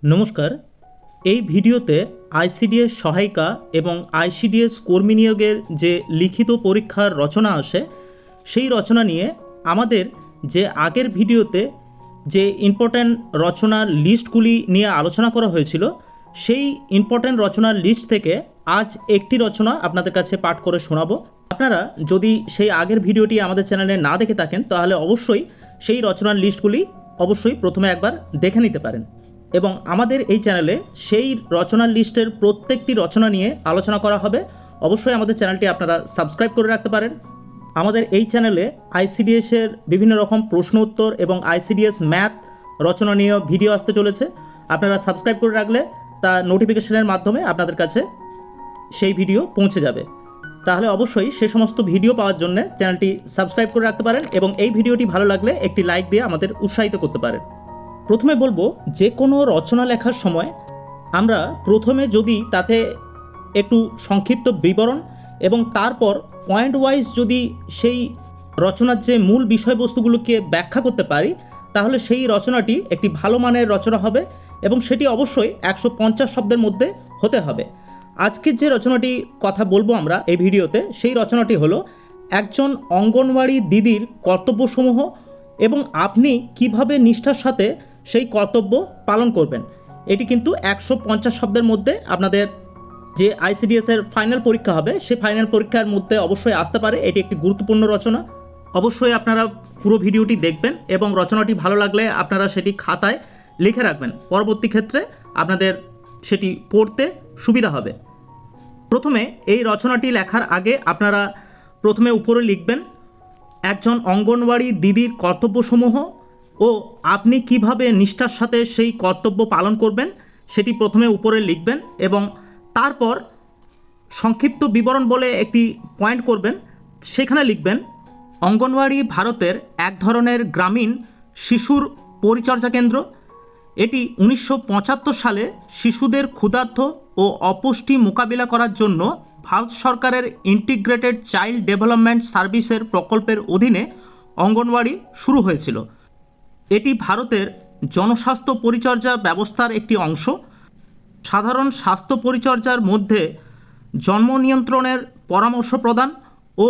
নমস্কার। এই ভিডিওতে আইসিডিএস সহায়িকা এবং আইসিডিএস কর্মী নিয়োগের যে লিখিত পরীক্ষার রচনা আসে সেই রচনা নিয়ে আমাদের যে আগের ভিডিওতে যে ইম্পর্ট্যান্ট রচনার লিস্টগুলি নিয়ে আলোচনা করা হয়েছিল সেই ইম্পর্ট্যান্ট রচনার লিস্ট থেকে আজ একটি রচনা আপনাদের কাছে পাঠ করে শোনাবো। আপনারা যদি সেই আগের ভিডিওটি আমাদের চ্যানেলে না দেখে থাকেন তাহলে অবশ্যই সেই রচনার লিস্টগুলি অবশ্যই প্রথমে একবার দেখে নিতে পারেন এবং আমাদের এই চ্যানেলে সেই রচনার লিস্টের প্রত্যেকটি রচনা নিয়ে আলোচনা করা হবে। অবশ্যই আমাদের চ্যানেলটি আপনারা সাবস্ক্রাইব করে রাখতে পারেন। আমাদের এই চ্যানেলে আইসিডিএসের বিভিন্ন রকম প্রশ্ন উত্তর এবং আইসিডিএস ম্যাথ রচনা নিয়ে ভিডিও আসতে চলেছে। আপনারা সাবস্ক্রাইব করে রাখলে তা নোটিফিকেশনের মাধ্যমে আপনাদের কাছে সেই ভিডিও পৌঁছে যাবে। তাহলে অবশ্যই সে সমস্ত ভিডিও পাওয়ার জন্য চ্যানেলটি সাবস্ক্রাইব করে রাখতে পারেন এবং এই ভিডিওটি ভালো লাগলে একটি লাইক দিয়ে আমাদের উৎসাহিত করতে পারেন। প্রথমে বলবো, যে কোনো রচনা লেখার সময় আমরা প্রথমে যদি তাতে একটু সংক্ষিপ্ত বিবরণ এবং তারপর পয়েন্ট ওয়াইজ যদি সেই রচনার যে মূল বিষয়বস্তুগুলোকে ব্যাখ্যা করতে পারি তাহলে সেই রচনাটি একটি ভালো মানের রচনা হবে এবং সেটি অবশ্যই 150 শব্দের মধ্যে হতে হবে। আজকের যে রচনাটি কথা বলবো আমরা এই ভিডিওতে, সেই রচনাটি হলো একজন অঙ্গনওয়াড়ি দিদির কর্তব্যসমূহ এবং আপনি কিভাবে নিষ্ঠার সাথে সেই কর্তব্য পালন করবেন। এটি কিন্তু 150 শব্দের মধ্যে আপনাদের যে আইসিডিএসের ফাইনাল পরীক্ষা হবে সেই ফাইনাল পরীক্ষার মধ্যে অবশ্যই আসতে পারে। এটি একটি গুরুত্বপূর্ণ রচনা। অবশ্যই আপনারা পুরো ভিডিওটি দেখবেন এবং রচনাটি ভালো লাগলে আপনারা সেটি খাতায় লিখে রাখবেন। পরবর্তী ক্ষেত্রে আপনাদের সেটি পড়তে সুবিধা হবে। প্রথমে এই রচনাটি লেখার আগে আপনারা প্রথমে উপরে লিখবেন একজন অঙ্গনওয়াড়ি দিদির কর্তব্যসমূহ ও আপনি কিভাবে নিষ্ঠার সাথে সেই কর্তব্য পালন করবেন সেটি প্রথমে উপরে লিখবেন এবং তারপর সংক্ষিপ্ত বিবরণ বলে একটি পয়েন্ট করবেন। সেখানে লিখবেন অঙ্গনওয়াড়ি ভারতের এক ধরনের গ্রামীণ শিশুর পরিচর্যা কেন্দ্র। এটি 1975 সালে শিশুদের ক্ষুধার্ত ও অপুষ্টি মোকাবিলা করার জন্য ভারত সরকারের ইন্টিগ্রেটেড চাইল্ড ডেভেলপমেন্ট সার্ভিসের প্রকল্পের অধীনে অঙ্গনওয়াড়ি শুরু হয়েছিল। এটি ভারতের জনস্বাস্থ্য পরিচর্যা ব্যবস্থার একটি অংশ। সাধারণ স্বাস্থ্য পরিচর্যার মধ্যে জন্ম নিয়ন্ত্রণের পরামর্শ প্রদান ও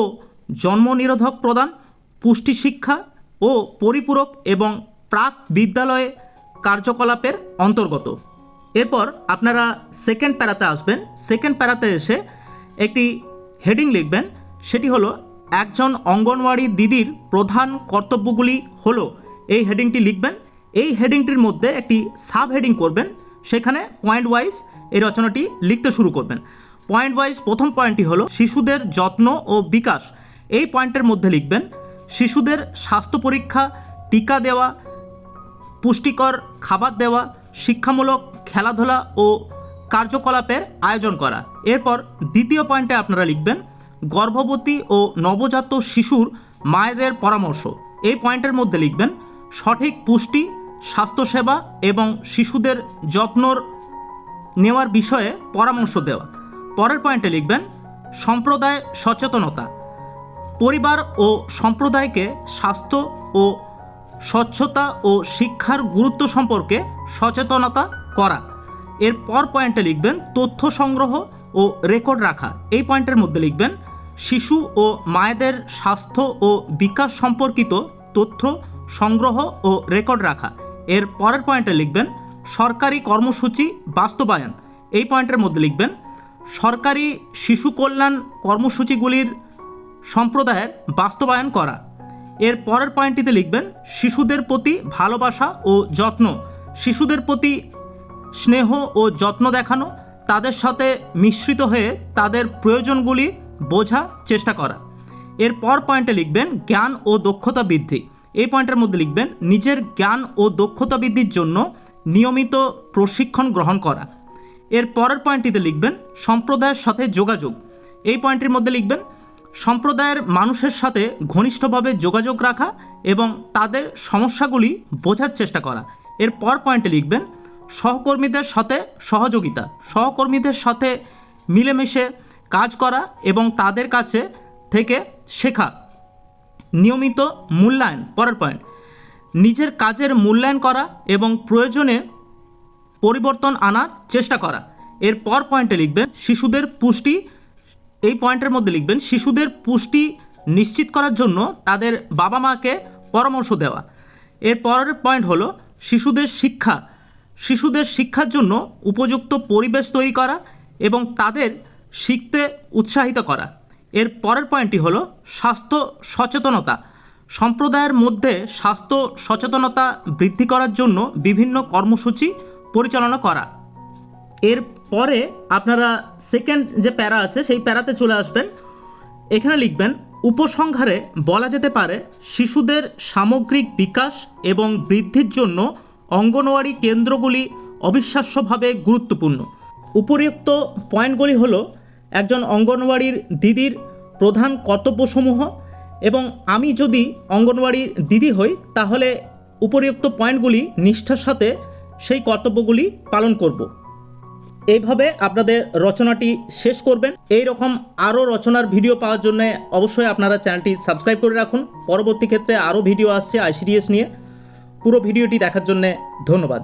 জন্ম নিরোধক প্রদান, পুষ্টি শিক্ষা ও পরিপূরক এবং প্রাক বিদ্যালয়ে কার্যকলাপের অন্তর্গত। এরপর আপনারা সেকেন্ড প্যারাতে আসবেন। সেকেন্ড প্যারাতে এসে একটি হেডিং লিখবেন, সেটি হলো একজন অঙ্গনওয়াড়ি দিদির প্রধান কর্তব্যগুলি হলো। এই হেডিংটি লিখবেন। এই হেডিংটির মধ্যে একটি সাব হেডিং করবেন, সেখানে পয়েন্ট ওয়াইজ এই রচনাটি লিখতে শুরু করবেন। পয়েন্ট ওয়াইজ প্রথম পয়েন্টটি হলো শিশুদের যত্ন ও বিকাশ। এই পয়েন্টের মধ্যে লিখবেন শিশুদের স্বাস্থ্য পরীক্ষা, টিকা দেওয়া, পুষ্টিকর খাবার দেওয়া, শিক্ষামূলক খেলাধুলা ও কার্যকলাপের আয়োজন করা। এরপর দ্বিতীয় পয়েন্টে আপনারা লিখবেন গর্ভবতী ও নবজাত শিশুর মায়েদের পরামর্শ। এই পয়েন্টের মধ্যে লিখবেন সঠিক পুষ্টি, স্বাস্থ্যসেবা এবং শিশুদের যত্ন নেওয়ার বিষয়ে পরামর্শ দেওয়া। পরের পয়েন্টে লিখবেন সম্প্রদায় সচেতনতা। পরিবার ও সম্প্রদায়কে স্বাস্থ্য ও স্বচ্ছতা ও শিক্ষার গুরুত্ব সম্পর্কে সচেতনতা করা। এরপর পয়েন্টে লিখবেন তথ্য সংগ্রহ ও রেকর্ড রাখা। এই পয়েন্টের মধ্যে লিখবেন শিশু ও মায়েদের স্বাস্থ্য ও বিকাশ সম্পর্কিত তথ্য সংগ্রহ ও রেকর্ড রাখা। এর পরের পয়েন্টে লিখবেন সরকারি কর্মসূচি বাস্তবায়ন। এই পয়েন্টের মধ্যে লিখবেন সরকারি শিশু কল্যাণ কর্মসূচিগুলির সম্প্রদায়ের বাস্তবায়ন করা। এর পরের পয়েন্টটিতে লিখবেন শিশুদের প্রতি ভালোবাসা ও যত্ন। শিশুদের প্রতি স্নেহ ও যত্ন দেখানো, তাদের সাথে মিশ্রিত হয়ে তাদের প্রয়োজনগুলি বোঝার চেষ্টা করা। এরপর পয়েন্টে লিখবেন জ্ঞান ও দক্ষতা বৃদ্ধি। এই পয়েন্টের মধ্যে লিখবেন নিজের জ্ঞান ও দক্ষতা বৃদ্ধির জন্য নিয়মিত প্রশিক্ষণ গ্রহণ করা। এর পরের পয়েন্টটিতে লিখবেন সম্প্রদায়ের সাথে যোগাযোগ। এই পয়েন্টের মধ্যে লিখবেন সম্প্রদায়ের মানুষের সাথে ঘনিষ্ঠভাবে যোগাযোগ রাখা এবং তাদের সমস্যাগুলি বোঝার চেষ্টা করা। এর পর পয়েন্টে লিখবেন সহকর্মীদের সাথে সহযোগিতা, সহকর্মীদের সাথে মিলেমিশে কাজ করা এবং তাদের কাছে থেকে শেখা। নিয়মিত মূল্যায়ন। পরের পয়েন্ট নিজের কাজের মূল্যায়ন করা এবং প্রয়োজনে পরিবর্তন আনার চেষ্টা করা। এরপর পয়েন্টে লিখবেন শিশুদের পুষ্টি, এই পয়েন্টের মধ্যে লিখবেন শিশুদের পুষ্টি নিশ্চিত করার জন্য তাদের বাবা মাকে পরামর্শ দেওয়া। এর পরের পয়েন্ট হলো শিশুদের শিক্ষা, শিশুদের শিক্ষার জন্য উপযুক্ত পরিবেশ তৈরি করা এবং তাদের শিখতে উৎসাহিত করা। এর পরের পয়েন্টটি হলো স্বাস্থ্য সচেতনতা, সম্প্রদায়ের মধ্যে স্বাস্থ্য সচেতনতা বৃদ্ধি করার জন্য বিভিন্ন কর্মসূচি পরিচালনা করা। এর পরে আপনারা সেকেন্ড যে প্যারা আছে সেই প্যারাতে চলে আসবেন। এখানে লিখবেন উপসংহারে বলা যেতে পারে শিশুদের সামগ্রিক বিকাশ এবং বৃদ্ধির জন্য অঙ্গনওয়াড়ি কেন্দ্রগুলি অবিশ্বাস্যভাবে গুরুত্বপূর্ণ। উপরিউক্ত পয়েন্টগুলি হলো একজন অঙ্গনওয়াড়ির দিদির প্রধান কর্তব্যসমূহ, এবং আমি যদি অঙ্গনওয়াড়ির দিদি হই তাহলে উপরিউক্ত পয়েন্টগুলি নিষ্ঠার সাথে সেই কর্তব্যগুলি পালন করব। এইভাবে আপনাদের রচনাটি শেষ করবেন। এই রকম আরও রচনার ভিডিও পাওয়ার জন্য অবশ্যই আপনারা চ্যানেলটি সাবস্ক্রাইব করে রাখুন। পরবর্তী ক্ষেত্রে আরও ভিডিও আসছে আইসিডিএস নিয়ে। পুরো ভিডিওটি দেখার জন্য ধন্যবাদ।